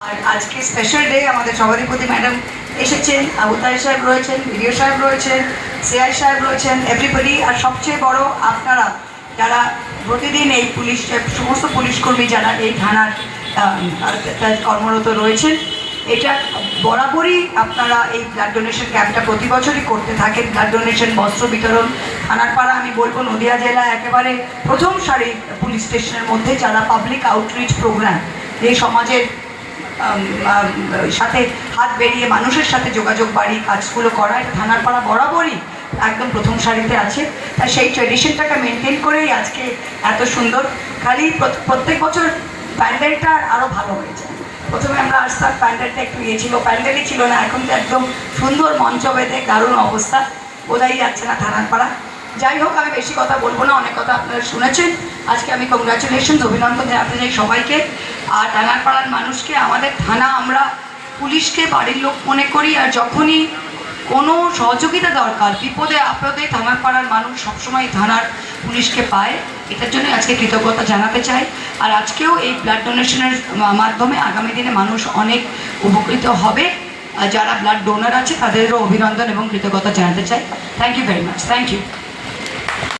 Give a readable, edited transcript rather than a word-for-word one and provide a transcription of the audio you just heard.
আর আজকে special day, আমাদের সভাধিপতি ম্যাডাম এসেছেন, আবুতাই সাহেব রয়েছেন, ভিডিও সাহেব রয়েছেন, সিআই সাহেব রয়েছেন, এভরিবডি। আর সবচেয়ে বড় আপনারা যারা প্রতিদিন এই পুলিশ, সমস্ত পুলিশকর্মী যারা এই থানার কর্মরত রয়েছেন, এটা বরাবরই আপনারা এই ব্লাড ডোনেশন ক্যাম্পটা প্রতি বছরই করতে থাকেন। ব্লাড ডোনেশন, বস্ত্র বিতরণ, থানারপাড়া আমি বলবো নদিয়া জেলা একেবারে প্রথম সারির পুলিশ স্টেশনের মধ্যে যারা পাবলিক আউটরিচ প্রোগ্রাম, যে সমাজের সাথে হাত বেরিয়ে মানুষের সাথে যোগাযোগ বাড়িয়ে কাজগুলো করায়, থানারপাড়া বরাবরই একদম প্রথম সারিতে আছে। তাই সেই ট্রেডিশনটাকে মেনটেন করেই আজকে এত সুন্দর, খালি প্রত্যেক বছর প্যান্ডেলটা আরও ভালো হয়ে যায়। প্রথমে আমরা আসতাম, প্যান্ডেলটা একটু ছিল, প্যান্ডেলই ছিল না, এখন তো একদম সুন্দর মঞ্চ বেঁধে দারুণ অবস্থা, বোঝাই যাচ্ছে না থানারপাড়া। যাই হোক, আমি বেশি কথা বলবো না, অনেক কথা আপনারা শুনেছেন। আজকে আমি কংগ্রাচুলেশন, অভিনন্দন জানাতে চাই সবাইকে। আর থানারপাড়ার মানুষকে, আমাদের থানা, আমরা পুলিশকে বাড়ির লোক মনে করি। আর যখনই কোনো সহযোগিতা দরকার, বিপদে আপদে থানারপাড়ার মানুষ সবসময় থানার পুলিশকে পায়। এটার জন্য আজকে কৃতজ্ঞতা জানাতে চাই। আর আজকেও এই ব্লাড ডোনেশনের মাধ্যমে আগামী দিনে মানুষ অনেক উপকৃত হবে। যারা ব্লাড ডোনার আছে তাদেরও অভিনন্দন এবং কৃতজ্ঞতা জানাতে চাই। Thank you very much. Thank you.